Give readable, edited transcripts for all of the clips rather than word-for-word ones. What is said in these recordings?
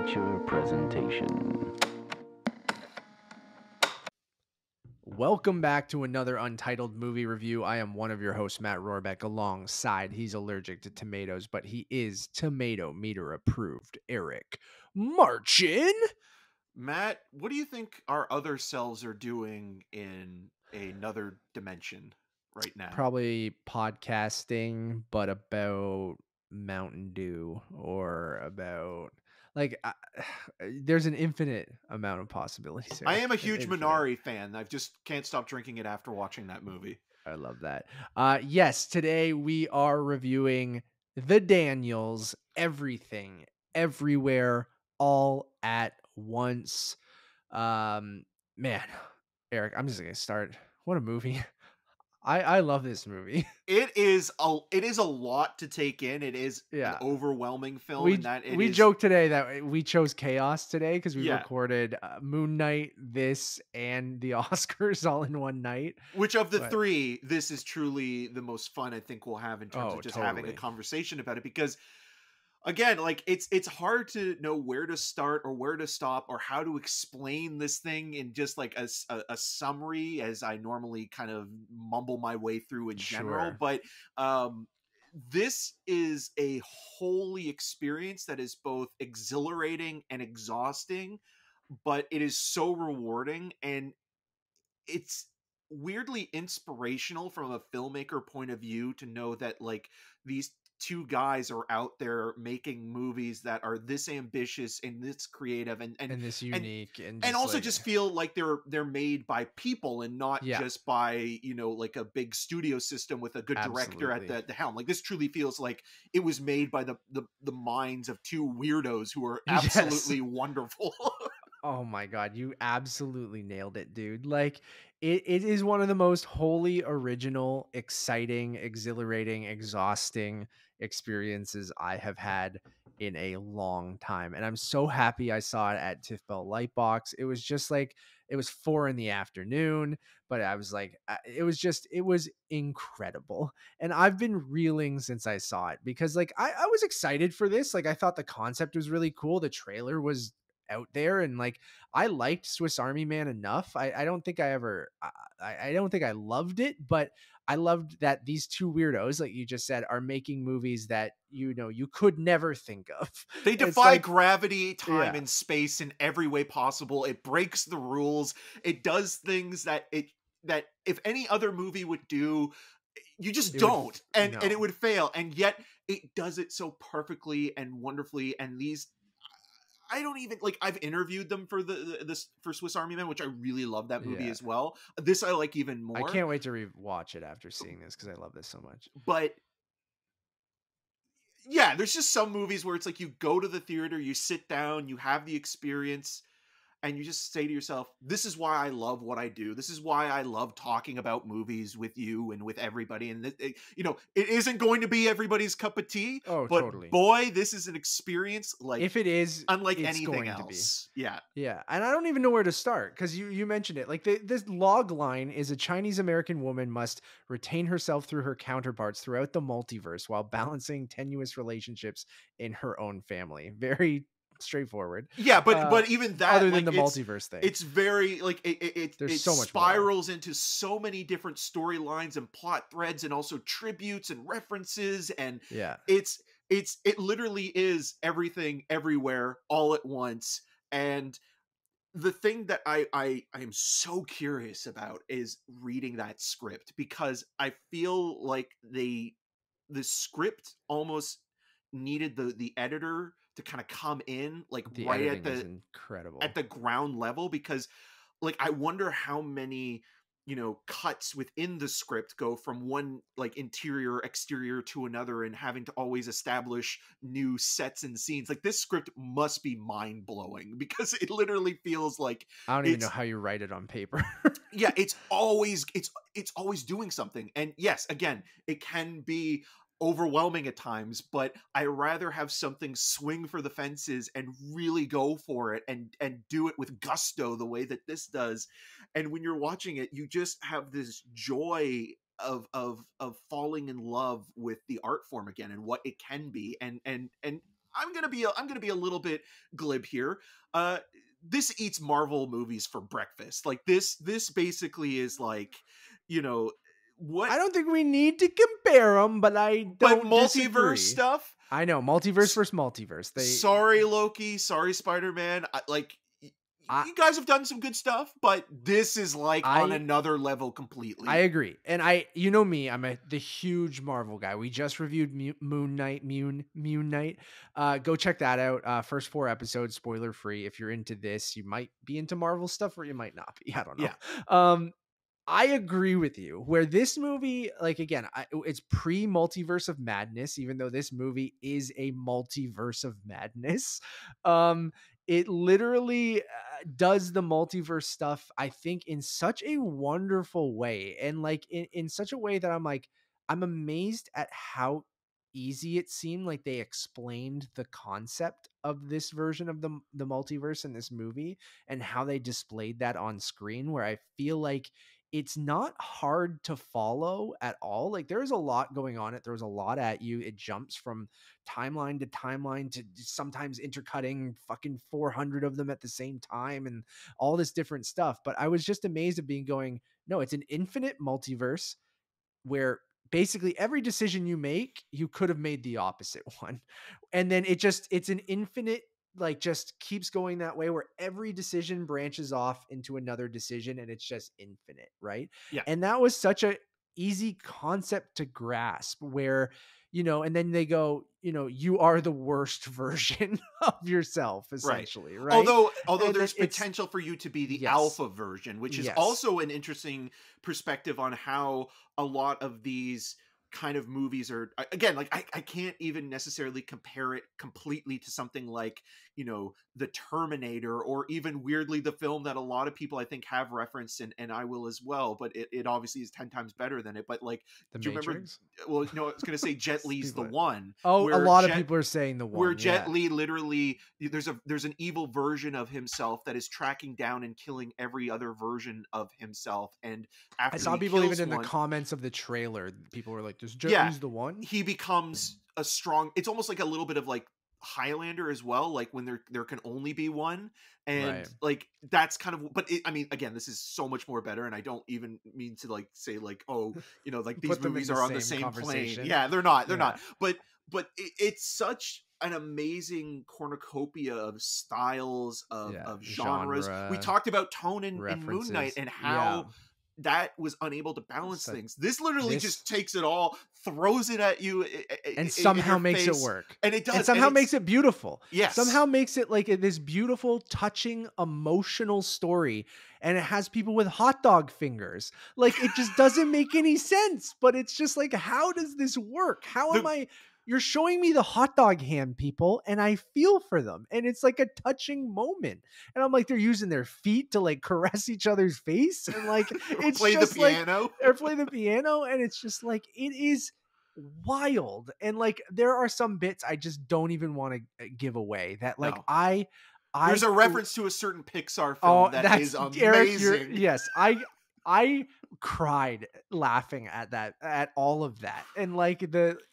feature presentation. Welcome back to another Untitled movie review. I am one of your hosts, Matt Rohrbeck, alongside, he's allergic to tomatoes, but he is tomato meter approved, Eric Marchin. Matt, what do you think our other selves are doing in another dimension right now? Probably podcasting, but about Mountain Dew or about there's an infinite amount of possibilities. I am a Eric, an huge infinite. Minari fan. I just can't stop drinking it after watching that movie. I love that. Yes, today we are reviewing The Daniels, Everything, Everywhere, All at Once. Man, Eric, I'm just gonna start. What a movie. I love this movie. It is a lot to take in. It is an Yeah. overwhelming film, We and that it we is joked today that we chose chaos today because we Yeah. recorded Moon Knight, this, and the Oscars all in one night. Which of the But- three, this is truly the most fun I think we'll have in terms Oh, of just having a totally. conversation about it, because again, like it's hard to know where to start or where to stop or how to explain this thing in just like a summary, as I normally kind of mumble my way through in general. Sure. But this is a holy experience that is both exhilarating and exhausting, but it is so rewarding, and it's weirdly inspirational from a filmmaker point of view to know that like these two guys are out there making movies that are this ambitious and this creative and And this unique and and also like- just feel like they're made by people and not Yeah. just by, you know, like a big studio system with a good director Absolutely. at the helm. Like this truly feels like it was made by the minds of two weirdos who are Yes. absolutely wonderful. Oh my God, you absolutely nailed it, dude. Like it is one of the most wholly original, exciting, exhilarating, exhausting experiences I have had in a long time. And I'm so happy I saw it at Tiff Bell Lightbox. It was just like it was 4 PM, but I was like, it was incredible. And I've been reeling since I saw it because like I was excited for this. Like I thought the concept was really cool. The trailer was out there, and like I liked Swiss Army Man enough. I don't think I ever I don't think I loved it, but I loved that these two weirdos, like you just said, are making movies that you know you could never think of. They It's defy like- gravity, time, Yeah. and space in every way possible. It breaks the rules. It does things that if any other movie would do, you just It would don't, and no. it would fail. And yet it does it so perfectly and wonderfully. And these, I don't even like. I've interviewed them for this for Swiss Army Man, which I really love that movie Yeah. as well. This I like even more. I can't wait to rewatch it after seeing this because I love this so much. But yeah, there's just some movies where it's like you go to the theater, you sit down, you have the experience, and you just say to yourself, this is why I love what I do. This is why I love talking about movies with you and with everybody. And you know, it isn't going to be everybody's cup of tea, Oh, but totally. boy, this is an experience like If it is, unlike it's anything going to be. else. Yeah. Yeah, and I don't even know where to start because you mentioned it. Like this log line is a Chinese American woman must retain herself through her counterparts throughout the multiverse while balancing tenuous relationships in her own family. Very straightforward. Yeah, but even that, other than like, the multiverse thing, it's very like it There's so much more. spirals into so many different storylines and plot threads, and also tributes and references, and yeah, it literally is everything, everywhere, all at once. And the thing that I am so curious about is reading that script, because I feel like the script almost needed the editor to kind of come in like the right editing at is the incredible. ground level, because like I wonder how many, you know, cuts within the script go from one like interior exterior to another, and having to always establish new sets and scenes. Like this script must be mind-blowing, because it literally feels like I don't even know it's- how you write it on paper. yeah, it's always doing something. And yes, again, it can be overwhelming at times, but I rather have something swing for the fences and really go for it and do it with gusto the way that this does. And when you're watching it, you just have this joy of falling in love with the art form again and what it can be. And I'm gonna be a little bit glib here. This eats Marvel movies for breakfast. Like this basically is like, you know, what I don't think we need to compare them, but I but don't multiverse disagree. stuff. I know multiverse versus multiverse. Sorry Loki, sorry Spider-Man. I, You guys have done some good stuff, but this is like on I another level I completely. agree. And you know me, I'm the huge Marvel guy. We just reviewed Moon Knight. Go check that out. First 4 episodes, spoiler free. If you're into this, you might be into Marvel stuff or you might not be. I don't know. Yeah, I agree with you where this movie, like, again, it's pre-multiverse of madness, even though this movie is a multiverse of madness. It literally does the multiverse stuff, I think, in such a wonderful way. And like in such a way that I'm amazed at how easy it seemed. Like they explained the concept of this version of the multiverse in this movie and how they displayed that on screen, where I feel like it's not hard to follow at all. Like there's a lot going on. It throws a lot at you. It jumps from timeline to timeline to sometimes intercutting fucking 400 of them at the same time and all this different stuff. But I was just amazed at being going, no, it's an infinite multiverse where basically every decision you make, you could have made the opposite one. And then it's an infinite, like, just keeps going that way where every decision branches off into another decision and it's just infinite, right? yeah, And that was such a easy concept to grasp where, and then they go, you are the worst version of yourself, right. essentially, right? Although And then there's it's potential for you to be the yes, alpha version, which is yes, also an interesting perspective on how a lot of these kind of movies are again, like I can't even necessarily compare it completely to something like, the Terminator, or even weirdly the film that a lot of people I think have referenced, and I will as well, but it obviously is 10 times better than it. But like, The do you remember, Matrix. well, no, I was gonna say Jet Li's The People, One, oh, a where lot of people are saying the one, Jet yeah. Li literally, there's an evil version of himself that is tracking down and killing every other version of himself, and I after saw he people even kills in the one, comments of the trailer, people were like, "This Jet yeah, Li's the one." he becomes a strong, it's almost like a little bit of like Highlander as well, like when there can only be one. And Right. like that's kind of, but I mean, again, this is so much more better, and I don't even mean to like say like, oh, like these Put them in movies the are on the same same plane. conversation. Yeah, they're Yeah. not, but it's such an amazing cornucopia of styles, Yeah. of genres. We Genre talked about tone in Moon Knight references. and Yeah. how that was unable to balance So things. This literally this just takes it all, throws it at you and in your somehow makes it face, work. and it And does, and somehow makes it's it beautiful. yes, Somehow makes it like this beautiful, touching, emotional story. And it has people with hot dog fingers. Like it just doesn't make any sense. But it's just like, how does this work? How am the I? You're showing me the hot dog hand people, and I feel for them. And it's like a touching moment. And I'm like, they're using their feet to like caress each other's face. And like, it's play the just like, piano. or play the piano. And it's just like, it is wild. And like there are some bits I just don't even want to give away that like No, I there's a reference to a certain Pixar oh, film that is that's Eric, you're amazing. yes, I cried laughing at that, at all of that. And like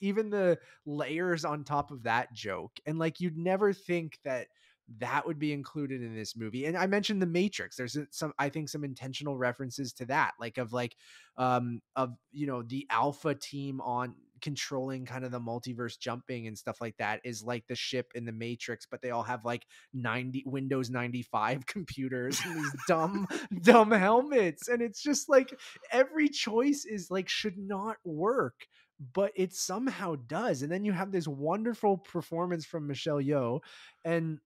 even the layers on top of that joke. And like you'd never think that that would be included in this movie. And I mentioned the Matrix. There's some, I think, some intentional references to that, like of the alpha team on controlling kind of the multiverse jumping and stuff like that is like the ship in the Matrix, but they all have like 90 Windows 95 computers and these dumb helmets. And it's just like every choice is like should not work, but it somehow does. And then you have this wonderful performance from Michelle Yeoh, and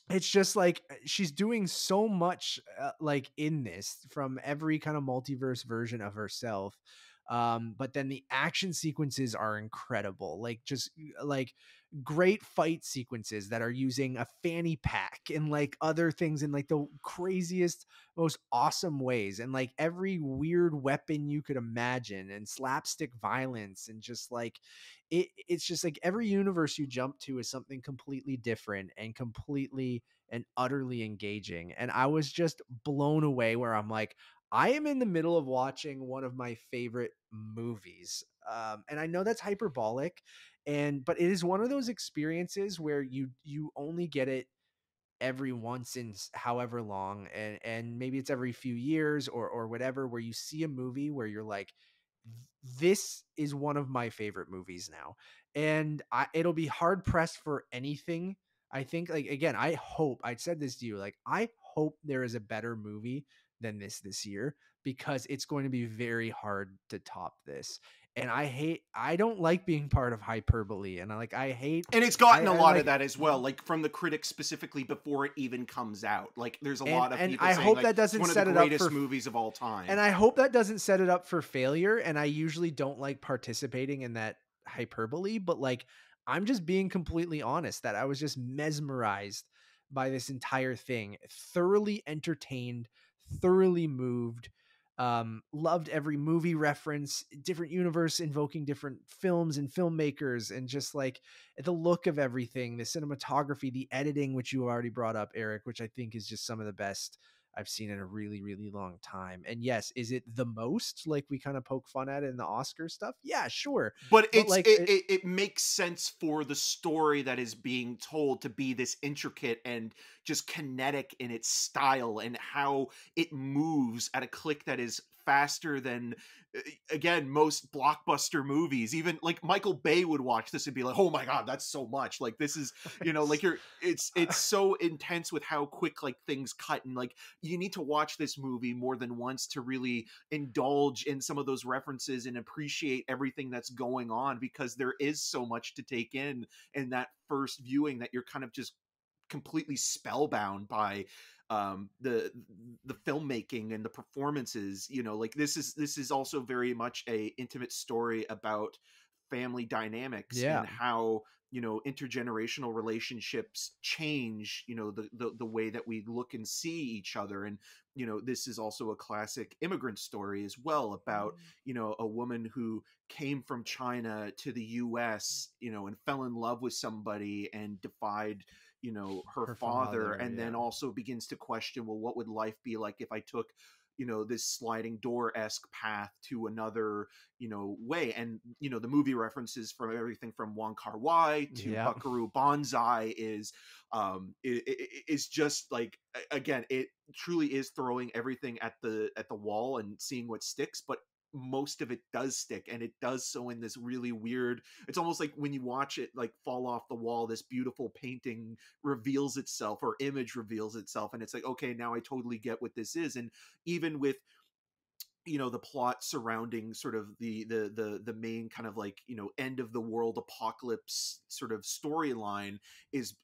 it's just like she's doing so much like in this from every kind of multiverse version of herself. But then the action sequences are incredible, like just like great fight sequences that are using a fanny pack and like other things in like the craziest, most awesome ways, and like every weird weapon you could imagine, and slapstick violence, and just like it's just like every universe you jump to is something completely different and completely and utterly engaging. And I was just blown away where I'm like, I am in the middle of watching one of my favorite movies And I know that's hyperbolic, but it is one of those experiences where you only get it every once in however long, and maybe it's every few years or whatever, where you see a movie where you're like, this is one of my favorite movies now. And it'll be hard pressed for anything. I think, like, again, I said this to you, like, I hope there is a better movie than this year, because it's going to be very hard to top this. And I don't like being part of hyperbole, and I hate, And it's gotten a I lot of like, that as well, like from the critics specifically before it even comes out. Like there's a lot of and people I saying hope like that it's doesn't one of the set it up greatest for movies of all time. and I hope that doesn't set it up for failure. And I usually don't like participating in that hyperbole, but like, I'm just being completely honest that I was just mesmerized by this entire thing, thoroughly entertained, thoroughly moved. Loved every movie reference, different universe invoking different films and filmmakers, and just like the look of everything, the cinematography, the editing, which you already brought up, Eric, which I think is just some of the best I've seen in a really, really long time. And yes, is it the most, like we kind of poke fun at it in the Oscar stuff? Yeah, sure. But But like, it makes sense for the story that is being told to be this intricate and just kinetic in its style and how it moves at a click that is faster than again most blockbuster movies. Even like Michael Bay would watch this and be like, oh my god, that's so much. Like this is, you know, like you're it's so intense with how quick like things cut. And like you need to watch this movie more than once to really indulge in some of those references and appreciate everything that's going on, because there is so much to take in that first viewing that you're kind of just completely spellbound by the filmmaking and the performances. You know, like this is also very much a intimate story about family dynamics yeah, and how, you know, intergenerational relationships change, you know, the way that we look and see each other. And you know, this is also a classic immigrant story as well, about, you know, a woman who came from China to the US, you know, and fell in love with somebody and defied, you know, her her father, father. and Yeah, then also begins to question, well, what would life be like if I took, you know, this sliding door-esque path to another, you know, way. And you know, the movie references from everything from Wong Kar-wai to yeah, Buckaroo Banzai is just like, again, it truly is throwing everything at the wall and seeing what sticks. But most of it does stick, and it does so in this really weird, it's almost like when you watch it like fall off the wall, this beautiful painting reveals itself, or image reveals itself, and it's like, okay, now I totally get what this is. And even with, you know, the plot surrounding sort of the main kind of like, you know, end of the world apocalypse sort of storyline is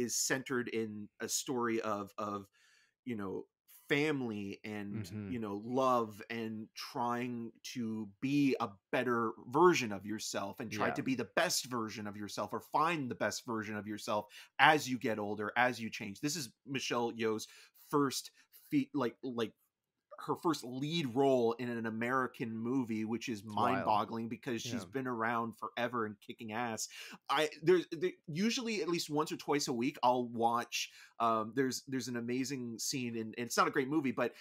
centered in a story of, you know, family and, mm-hmm. you know, love and trying to be a better version of yourself and try Yeah, to be the best version of yourself, or find the best version of yourself as you get older, as you change. This is Michelle Yeoh's first like her first lead role in an American movie, which is it's wild. mind-boggling because Yeah, she's been around forever and kicking ass. There's usually at least once or twice a week I'll watch. There's an amazing scene in, and it's not a great movie, but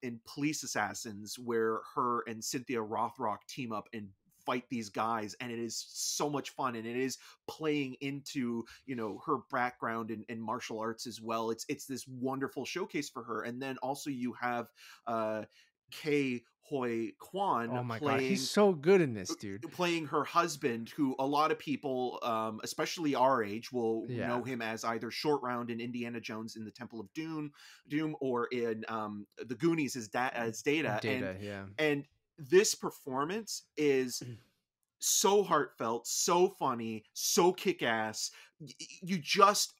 in Police Assassins, where her and Cynthia Rothrock team up and fight these guys, and it is so much fun, and it is playing into, you know, her background in martial arts as well. It's this wonderful showcase for her. And then also you have uh Kei Hoi Kwan oh my god, he's so good in this, dude. playing her husband, who a lot of people, especially our age, will Yeah, know him as either Short Round in Indiana Jones in the Temple of Doom, or in the Goonies as Data. and Data. Yeah, and this performance is so heartfelt, so funny, so kick-ass. You just,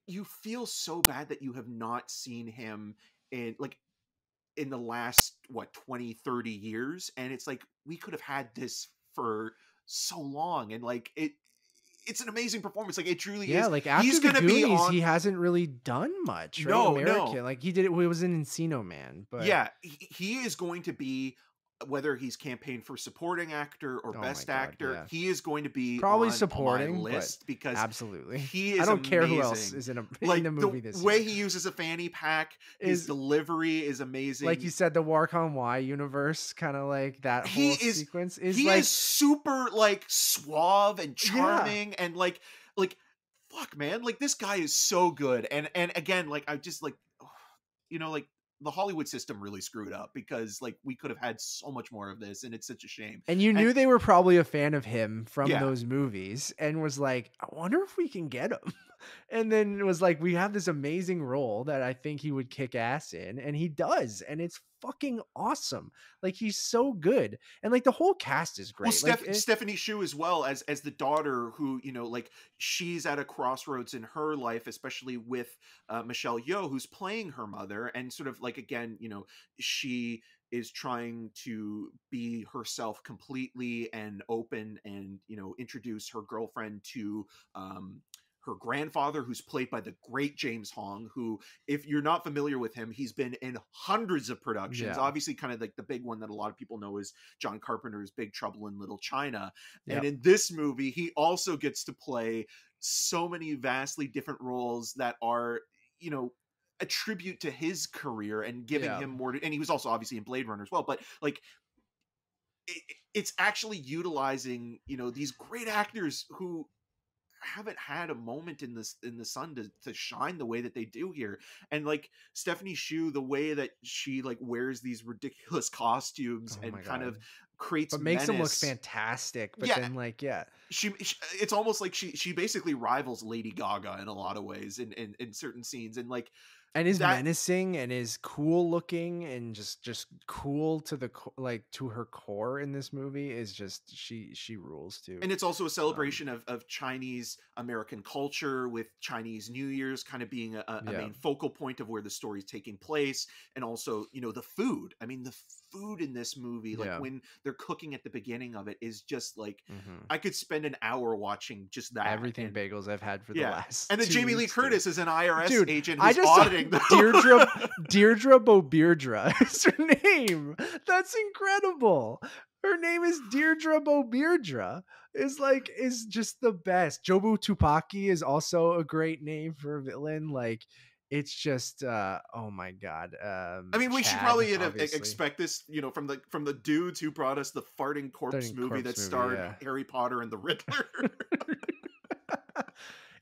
you feel so bad that you have not seen him in like in the last, what, 20, 30 years. And it's like, we could have had this for so long. And like it's an amazing performance. Like it truly yeah. is. Like, after He's the gonna be Goonies, on. he hasn't really done much, right? No, American, no. like he did it. He was in Encino Man, but Yeah, he is going to be whether he's campaigned for supporting actor or Oh my best god, actor, yeah. he is going to be Probably on my supporting, but list because absolutely. he I is don't care who else amazing. is in in Like the the movie this way year. he uses a fanny pack, his Is delivery is like you amazing. said, the Wark on Y universe, kind of like that He whole is sequence is he is like, super like suave and yeah. charming and like fuck man, like this guy is so good. And again, like I just like like the Hollywood system really screwed up because like we could have had so much more of this and it's such a shame. And you And knew they were probably a fan of him from yeah. those movies and was like, I wonder if we can get him. And then it was like, we have this amazing role that I think he would kick ass in. And he does. And it's fucking awesome. Like, he's so good. And like, the whole cast is Well, great. Like, Stephanie Shu as well as the daughter who like she's at a crossroads in her life, especially with Michelle Yeoh, who's playing her mother, and sort of like again, she is trying to be herself completely and open, and introduce her girlfriend to um, her grandfather, who's played by the great James Hong, who, if you're not familiar with him, he's been in hundreds of productions. yeah. Obviously, kind of like the big one that a lot of people know is John Carpenter's Big Trouble in Little China. And Yep. in this movie, he also gets to play so many vastly different roles that are, a tribute to his career and giving Yeah. him more and he was also obviously in Blade Runner as well, but like it's actually utilizing, these great actors who haven't had a moment in the sun to shine the way that they do here. And like Stephanie Shu, the way that she like wears these ridiculous costumes Oh and my kind God. of creates But makes him look menace. fantastic. But Yeah, then, like, yeah. she it's almost like she basically rivals Lady Gaga in a lot of ways in certain scenes, and like And is that. menacing and is cool looking and just cool to the like to her core in this movie is just she rules too. And it's also a Um, celebration of Chinese American culture, with Chinese New Year's kind of being a yeah. main focal point of where the story's taking place. And also, the food. I mean, the food in this movie, like Yeah. when they're cooking at the beginning of it, is just like, Hmm. I could spend an hour watching just that. Everything And bagels I've had for the yeah. last And then 2 Jamie Lee weeks, dude. Curtis is an IRS Dude, agent I who's just saw auditing them. Deirdre Bobeardra is her name. That's incredible. Her name is Deirdre Bobeardra. Is just the best. Jobu Tupaki is also a great name for a villain. Like, it's just oh my god. I mean, we should Chad, probably obviously. expect this, from the dudes who brought us the farting corpse Third movie corpse that movie, starred yeah. Harry Potter and the Riddler.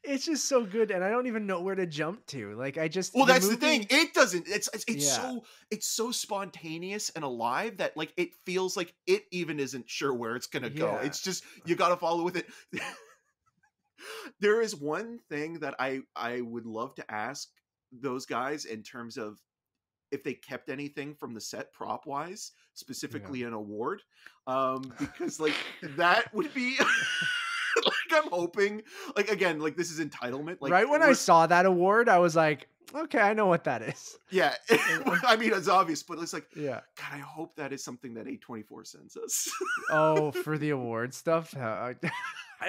It's just so good, and I don't even know where to jump to. Like, Well, the that's the thing. movie, It doesn't. It's yeah, so spontaneous and alive that like it feels like it even isn't sure where it's gonna go. yeah, It's just you got to follow with it. There is one thing that I would love to ask those guys in terms of if they kept anything from the set prop wise, yeah. specifically an award, because like that would be. Like I'm hoping, like again, like this is entitlement. Like Right when I we're saw that award, I was like, okay, I know what that is. yeah. I mean, it's obvious, but it's like, Yeah. God, I hope that is something that A24 sends us. Oh, for the award stuff, I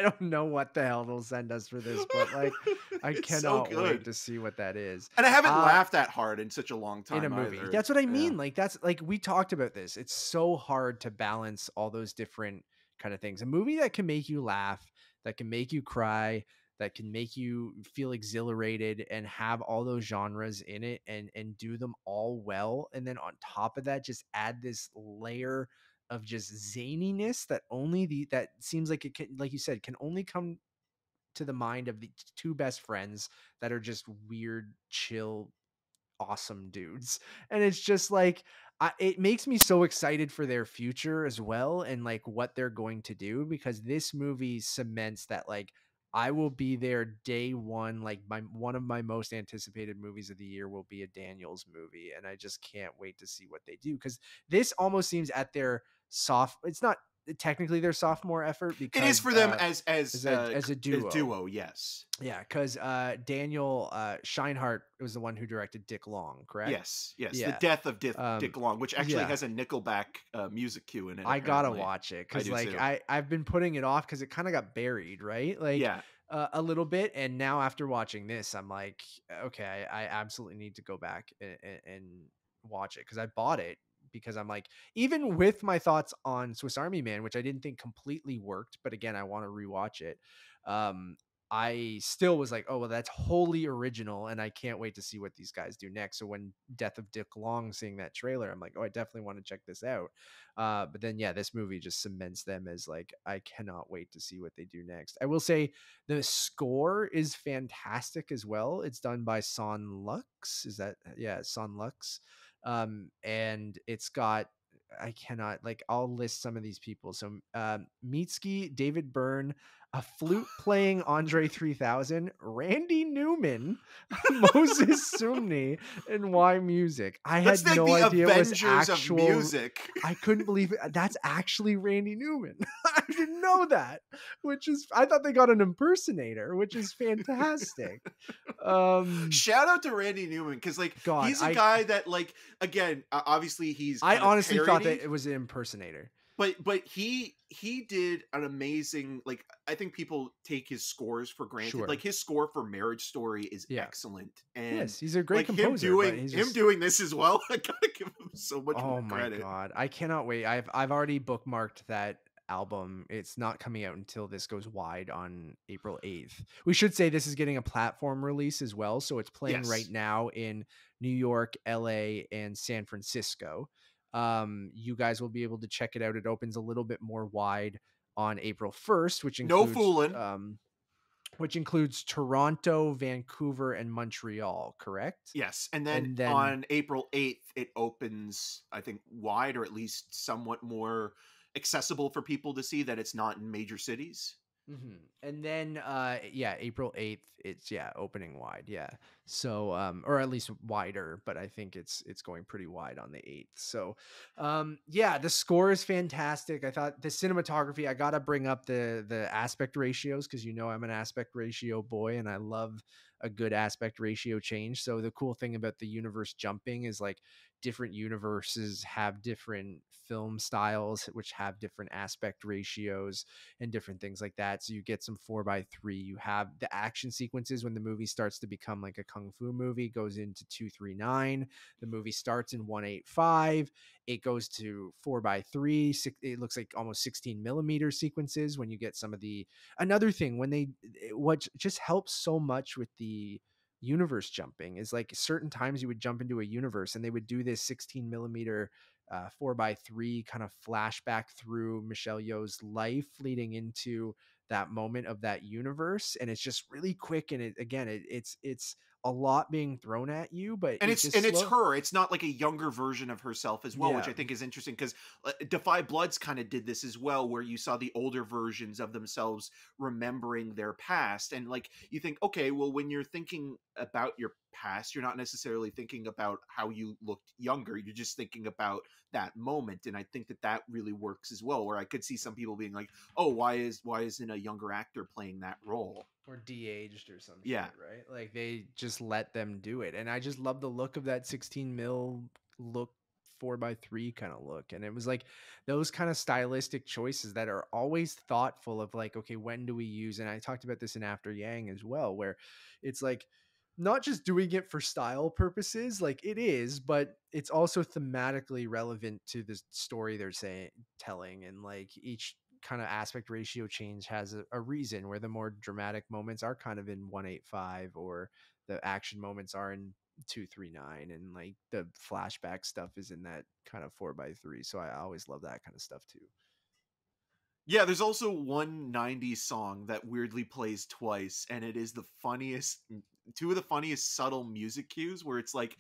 don't know what the hell they'll send us for this, but like, I It's so cannot wait good, to see what that is. and I haven't Uh, laughed that hard in such a long in a time movie. either. That's what I Yeah. mean. Like, that's like, we talked about this. It's so hard to balance all those different kind of things. A movie that can make you laugh, that can make you cry, that can make you feel exhilarated and have all those genres in it and do them all well. And then on top of that, just add this layer of just zaniness that only that seems like it can, like you said, can only come to the mind of the two best friends that are just weird, chill, awesome dudes. And it's just like, it makes me so excited for their future as well, and like what they're going to do, because this movie cements that, like, I will be there day one. Like, one of my most anticipated movies of the year will be a Daniels movie, and I just can't wait to see what they do, because this almost seems at their it's not technically their sophomore effort, It is because for them as a as duo. duo, yes. Yeah, because Daniel Scheinhardt was the one who directed Dick Long, correct? Yes. The Yeah. death of Um, Dick Long, which actually yeah, has a Nickelback music cue in it. I gotta Apparently, watch it I because, do like, too. I've been putting it off because it kind of got buried, right? Like, Yeah, a little bit, and now after watching this, I'm like, okay, I absolutely need to go back and watch it, because I bought it because I'm like, even with my thoughts on Swiss Army Man, which I didn't think completely worked, but again, I want to rewatch it. Um, I still was like, oh, well, that's wholly original, and I can't wait to see what these guys do next. So when Death of Dick Long, seeing that trailer, I'm like, oh, I definitely want to check this out. But then, yeah, this movie just cements them as like, I cannot wait to see what they do next. I will say the score is fantastic as well. It's done by Son Lux. Is that, yeah, Son Lux. And it's got, I cannot, like, I'll list some of these people. So Mitski, David Byrne, a flute playing Andre 3000, Randy Newman, Moses Sumney, and Y Music. I That's had like no the idea it was Avengers of actual. music. I couldn't believe it. That's actually Randy Newman. I didn't know that, which is, I thought they got an impersonator, which is fantastic. Shout out to Randy Newman, because like God, he's a guy that, like, again, obviously he's I kind of honestly thought that parodied, it was an impersonator. but he did an amazing, like, I think people take his scores for granted. Sure. Like his score for Marriage Story is Yeah. excellent, and Yes, he's a great like composer, but he's him just, doing this as well, I gotta give him so much oh more my credit. God, I cannot wait. I've already bookmarked that album. It's not coming out until this goes wide on April 8th. We should say this is getting a platform release as well, so it's playing right Yes. now in New York, LA, and San Francisco. You guys will be able to check it out. It opens a little bit more wide on April 1st, No fooling. which includes Toronto, Vancouver, and Montreal, correct? Yes, and then And then, on April 8th, it opens, I think, wide, or at least somewhat more accessible for people to see, that it's not in major cities. and then, yeah, April 8th, it's, yeah, opening wide, yeah. So, or at least wider, but I think it's going pretty wide on the 8th. So, yeah, the score is fantastic. I thought the cinematography, I gotta bring up the aspect ratios, because I'm an aspect ratio boy, and I love a good aspect ratio change. So the cool thing about the universe jumping is like different universes have different film styles, which have different aspect ratios and different things like that. So you get some 4:3. You have the action sequences when the movie starts to become like a kung fu movie, goes into 2:39. The movie starts in 1:85. It goes to 4:3. It looks like almost 16 millimeter sequences when you get some of the, another thing when they, what just helps so much with the universe jumping is like certain times you would jump into a universe and they would do this 16 millimeter 4:3 kind of flashback through Michelle Yeoh's life leading into that moment of that universe, and it's just really quick, and it's a lot being thrown at you, but And it it's just slow. her. It's not like a younger version of herself as well, which Yeah. I think is interesting, because Defy Bloods kind of did this as well, where you saw the older versions of themselves remembering their past, and like you think, okay, well, when you're thinking about your past, you're not necessarily thinking about how you looked younger. You're just thinking about that moment, and I think that really works as well. Where I could see some people being like, oh, why isn't a younger actor playing that role? Or de-aged or some Yeah. shit, right? Like they just let them do it. And I just love the look of that 16 mil look, 4:3 kind of look. And it was like those kind of stylistic choices that are always thoughtful of like, okay, when do we use, and I talked about this in After Yang as well, where it's like not just doing it for style purposes, like it is, but it's also thematically relevant to the story they're saying telling, and like each kind of aspect ratio change has a reason, where the more dramatic moments are kind of in 1:85, or the action moments are in 2:39, and like the flashback stuff is in that kind of 4:3. So I always love that kind of stuff too. Yeah, there's also one 90s song that weirdly plays twice, and it is the funniest, two of the funniest subtle music cues, where it's like,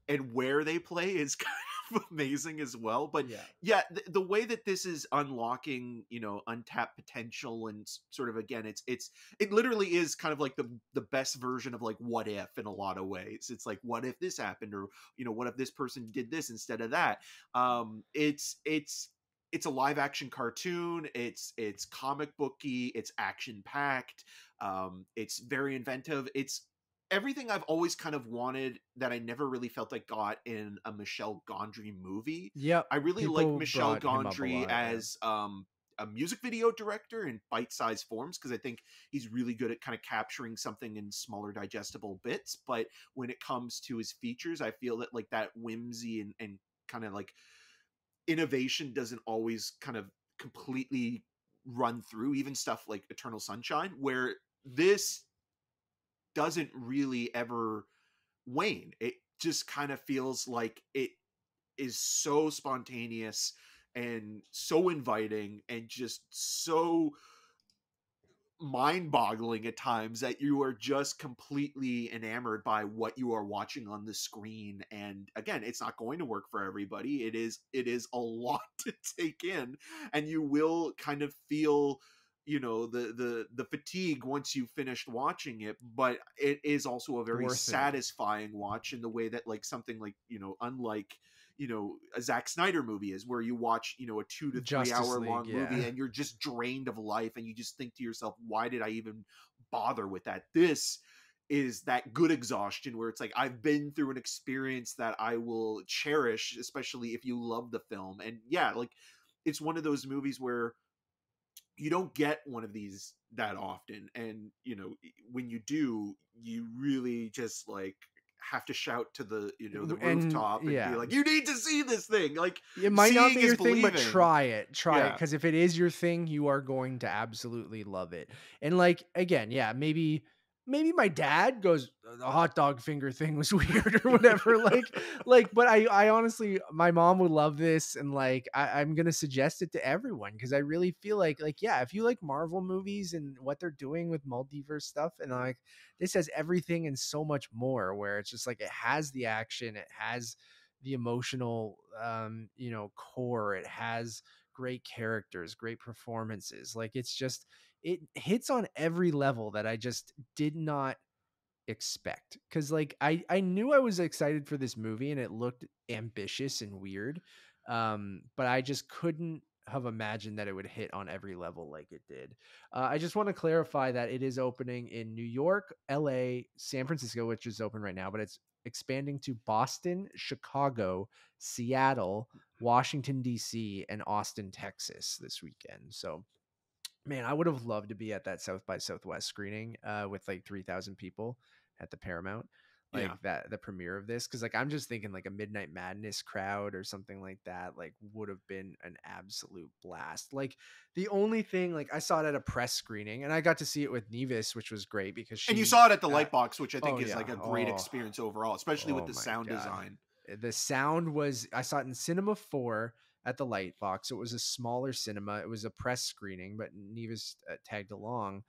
and where they play is kind of amazing as well. But Yeah. yeah, the way that this is unlocking, untapped potential, and sort of, again, it literally is kind of like the best version of like What If, in a lot of ways. It's like, what if this happened, or what if this person did this instead of that? It's a live action cartoon. It's comic booky. It's action packed. It's very inventive. It's everything I've always kind of wanted that I never really felt I got in a Michel Gondry movie. Yep. I really like People Michel brought him up a Gondry lot. Yeah. as a music video director in bite-sized forms, because I think he's really good at kind of capturing something in smaller digestible bits. But when it comes to his features, I feel that like that whimsy and kind of like innovation doesn't always kind of completely run through, even stuff like Eternal Sunshine, where this doesn't really ever wane. It just kind of feels like it is so spontaneous and so inviting and just so mind-boggling at times that you are just completely enamored by what you are watching on the screen. And again, it's not going to work for everybody. It is a lot to take in, and you will kind of feel, you know, the fatigue once you've finished watching it. But it is also a very Worth it. satisfying watch in the way that, like, something like, you know, unlike, you know, a Zack Snyder movie is, where you watch, you know, a 2 to 3 Justice hour League, long movie yeah. and you're just drained of life and you just think to yourself, why did I even bother with that? This is that good exhaustion where it's like, I've been through an experience that I will cherish, especially if you love the film. And yeah, like, it's one of those movies where you don't get one of these that often, and you know, when you do, you really just like have to shout to the, you know, the And rooftop and be yeah, like, you need to see this thing. Like, it might not seeing be is your thing, but believing. try it. Yeah. Because if it is your thing, you are going to absolutely love it. And like, again, yeah, maybe my dad goes, the hot dog finger thing was weird or whatever. But I honestly, my mom would love this, and like, I'm gonna suggest it to everyone because I really feel like, yeah, if you like Marvel movies and what they're doing with multiverse stuff, and like, this has everything and so much more, where it's just like, it has the action, it has the emotional core, it has great characters, great performances, like, it's just, it hits on every level that I just did not expect, because like, I knew I was excited for this movie and it looked ambitious and weird, but I just couldn't have imagined that it would hit on every level like it did. I just want to clarify that it is opening in New York, LA, San Francisco, which is open right now, but it's expanding to Boston, Chicago, Seattle, Washington DC, and Austin, Texas this weekend. So man, I would have loved to be at that South by Southwest screening with like 3,000 people at the Paramount, like Yeah. that, the premiere of this. Cause like, I'm just thinking like a Midnight Madness crowd or something like that, like, would have been an absolute blast. Like, the only thing, like, I saw it at a press screening and I got to see it with Nevis, which was great because And you she, saw it at the Lightbox, which I think oh is yeah. like a great experience overall, especially with Oh the my sound God. design. The sound was, I saw it in Cinema 4 at the Lightbox. It was a smaller cinema. It was a press screening, but Nevis tagged along.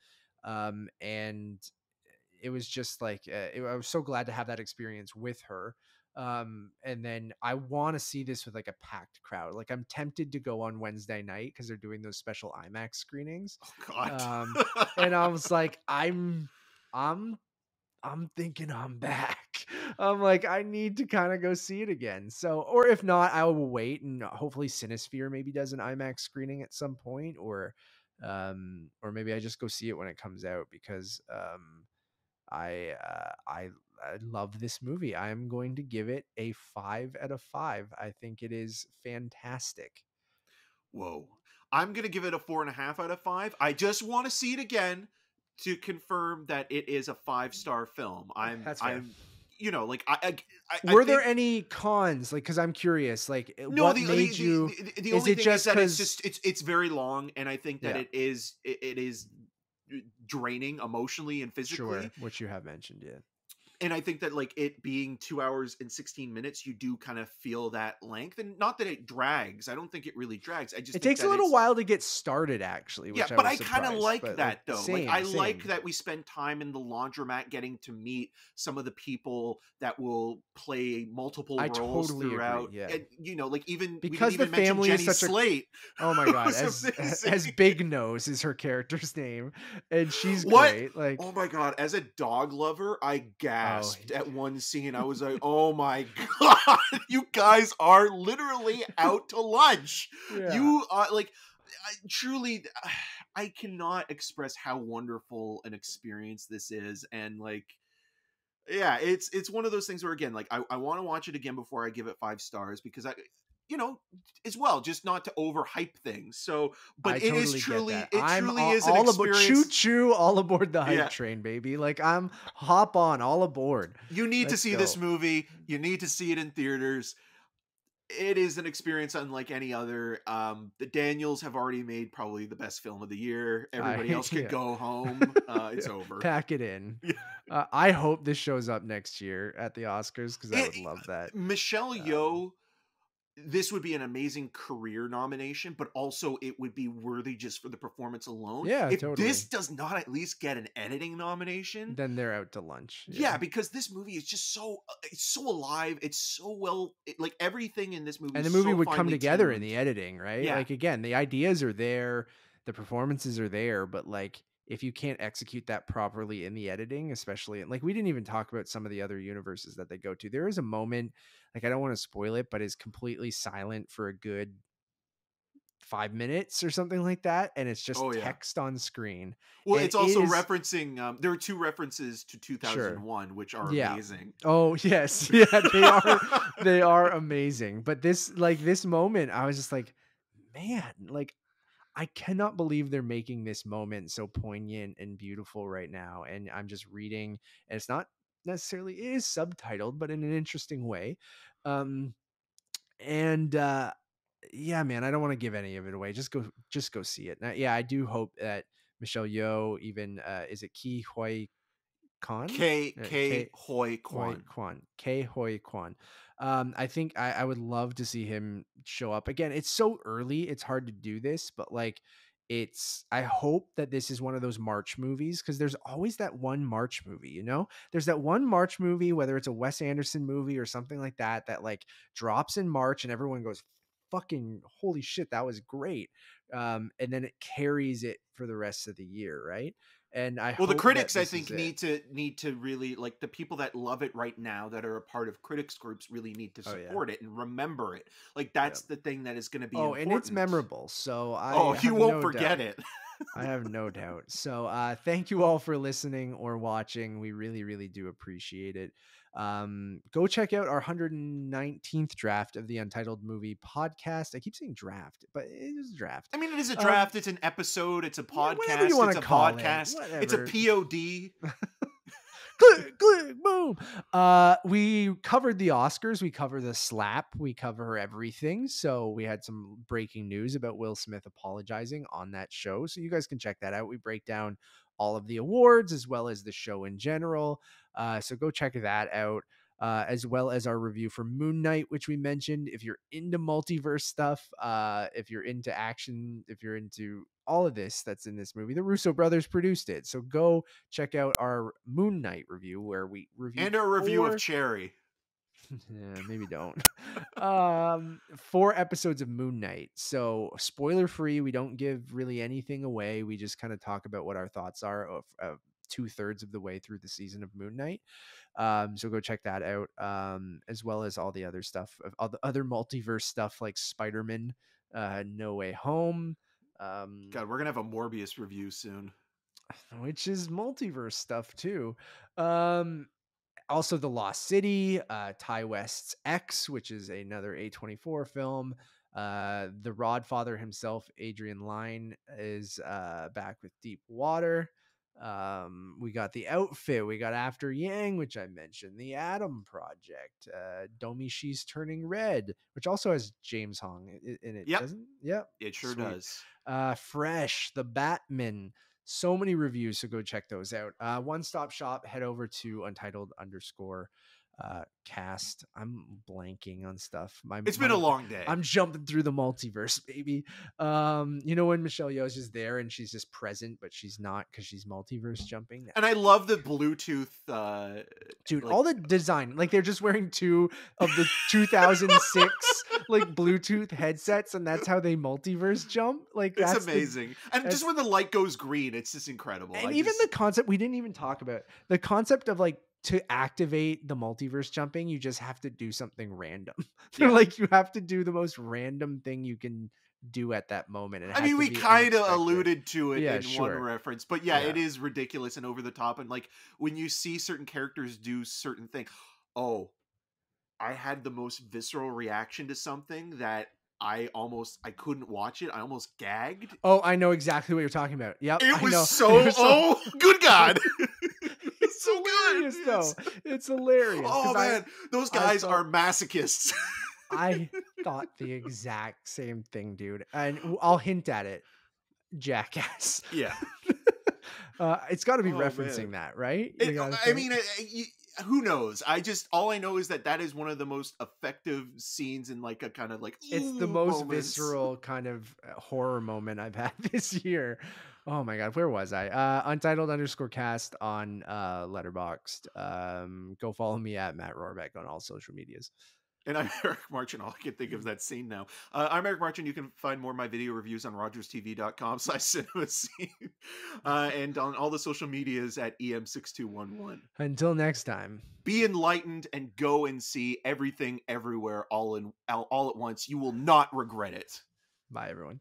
And it was just like, I was so glad to have that experience with her. And then I want to see this with like a packed crowd. Like, I'm tempted to go on Wednesday night because they're doing those special IMAX screenings. Oh God. And I was like, I'm thinking I'm back. I'm like, I need to kind of go see it again. So, or if not, I will wait, and hopefully Cinesphere maybe does an IMAX screening at some point, or maybe I just go see it when it comes out, because I love this movie. I am going to give it a 5 out of 5. I think it is fantastic. Whoa. I'm gonna give it a 4.5 out of 5. I just want to see it again to confirm that it is a 5-star film. That's fair. You know, like, I Were there think, any cons? Like, because I'm curious, like, no, what made you? the Is only it thing is just that it's because? just it's very long, and I think that Yeah, it is draining emotionally and sure, physically. which you have mentioned, yeah. And I think that, like, it being 2 hours and 16 minutes, you do kind of feel that length, and not that it drags. I don't think it really drags. I just It think takes a that little it's, while to get started, actually, yeah, which I but was I kind of surprised. like But like, that though. Like, same, I like same. that we spend time in the laundromat getting to meet some of the people that will play multiple I roles totally agree. throughout. Yeah, And you know, like, even we didn't because the even mention family is Jenny such a. Slate. Oh my Who god, was as amazing. Big Nose is her character's name, and she's What? great. Like, Oh my god! As a dog lover, I oh gasped at one scene. I was like, "Oh my god! You guys are literally out to lunch. yeah, You are like, truly, I cannot express how wonderful an experience this is." And like, yeah, it's one of those things where, again, like, I want to watch it again before I give it 5 stars, because I, you know, as well, just not to overhype things. So, but I totally get that. it I'm truly is an all aboard, choo experience. choo, all aboard the hype Yeah, train, baby. Like, I'm hop on, all aboard. you need to Let's see this go. movie. You need to see it in theaters. It is an experience unlike any other. The Daniels have already made probably the best film of the year. Everybody else could Yeah. go home. It's Yeah. over. Pack it in. Yeah. I hope this shows up next year at the Oscars because I It, would love that. Michelle Um, Yeoh, this would be an amazing career nomination, but also it would be worthy just for the performance alone. yeah, If this totally. does not at least get an editing nomination, Then they're out to lunch. yeah, Yeah. because this movie is just so it's so alive. It's so well, like everything in this movie And the is movie so would come finely together in tuned. the editing, right? Yeah. Like again, the ideas are there, the performances are there, but like if you can't execute that properly in the editing, especially like we didn't even talk about some of the other universes that they go to. There is a moment, like I don't want to spoil it, but is completely silent for a good 5 minutes or something like that, and it's just Oh yeah. text on screen. Well, And it's it also is referencing. There are two references to sure. 2001, which are Yeah. amazing. Oh, yes. Yeah, they are amazing. But this moment, I was just like, man, like I cannot believe they're making this moment so poignant and beautiful right now. And I'm just reading, and it's not necessarily it is subtitled, but in an interesting way. Um and yeah, man, I don't want to give any of it away. Just go see it. Now, yeah, I do hope that Michelle Yeoh even is it Ki Hoi Kwan? K Hoi Quan. K Hoi Kwan. I think I would love to see him show up again. It's so early, it's hard to do this, but like I hope that this is one of those March movies because there's always that one March movie, you know? There's that one March movie, whether it's a Wes Anderson movie or something like that, that like drops in March and everyone goes, fucking holy shit, that was great. And then it carries it for the rest of the year, right? And I Well, the hope that critics, I this is think, it. need to really, like, the people that love it right now that are a part of critics groups really need to Oh yeah. support it and remember it. Like, Yeah. that's the thing that is going to be Oh, and it's important. memorable. So Oh, I you have won't no forget doubt. it. I have no doubt. So thank you all for listening or watching. We really, really do appreciate it. Go check out our 119th draft of the Untitled Movie podcast. I keep saying draft, but it is draft. I mean, it is a Um, draft. It's an episode. It's a yeah, whatever you podcast. want It's to a call it. podcast. It's a Whatever. POD. Click, click, boom. We covered the Oscars, we cover the slap, we cover everything. So we had some breaking news about Will Smith apologizing on that show. So you guys can check that out. We break down all of the awards as well as the show in general. So go check that out. As well as our review for Moon Knight, which we mentioned. If you're into multiverse stuff, if you're into action, if you're into all of this that's in this movie, the Russo brothers produced it. So go check out our Moon Knight review where we reviewed And a review of 4 Cherry. yeah, maybe don't. 4 episodes of Moon Knight. So spoiler free, we don't give really anything away. We just kind of talk about what our thoughts are of 2/3 of the way through the season of Moon Knight. So go check that out. As well as all the other stuff, all the other multiverse stuff like Spider-Man, No Way Home. God, we're going to have a Morbius review soon. Which is multiverse stuff too. Um, Also the Lost City, Ty West's X, which is another A24 film. The Rodfather himself, Adrian Lyne, is back with Deep Water. We got The Outfit, we got After Yang, which I mentioned, The Atom Project, Domi Shi's Turning Red, which also has James Hong in it, Yep. doesn't? Yep. It sure Sweet. does. Fresh, The Batman, so many reviews, so go check those out. One stop shop, head over to Untitled _ cast. I'm blanking on stuff. It's been a long day. I'm jumping through the multiverse, baby. You know when Michelle Yeoh's just there and she's just present, but she's not because she's multiverse jumping. And I love the Bluetooth. Dude, like, all the design, like they're just wearing 2 of the 2006 like Bluetooth headsets, and that's how they multiverse jump. Like it's that's amazing. And just when the light goes green, it's just incredible. And even the concept, we didn't even talk about the concept of like to activate the multiverse jumping, you just have to do something random. Yeah. Like you have to do the most random thing you can do at that moment. And I mean, we kind of alluded to it in one sure. reference, but yeah, it is ridiculous and over the top. And like when you see certain characters do certain things, oh, I had the most visceral reaction to something that I couldn't watch it. I almost gagged. Oh, I know exactly what you're talking about. Yep. It was I know. so good God. It's so hilarious though. It's hilarious. Oh man, those guys are masochists. I thought the exact same thing, dude. And I'll hint at it. Jackass. Yeah. It's got to be Oh man. referencing that, right? You got to I think. mean, who knows? All I know is that is one of the most effective scenes in like a kind of like It's the ooh most moments. visceral kind of horror moment I've had this year. Oh my god, where was I? Untitled_cast on Letterboxd. Go follow me at Matt Rohrbeck on all social medias. And I'm Eric Marchin. All I can think of is that scene now. I'm Eric Marchin. You can find more of my video reviews on rogerstv.com/cinemascene and on all the social medias at EM6211. Until next time. Be enlightened and go and see everything everywhere all at once. You will not regret it. Bye everyone.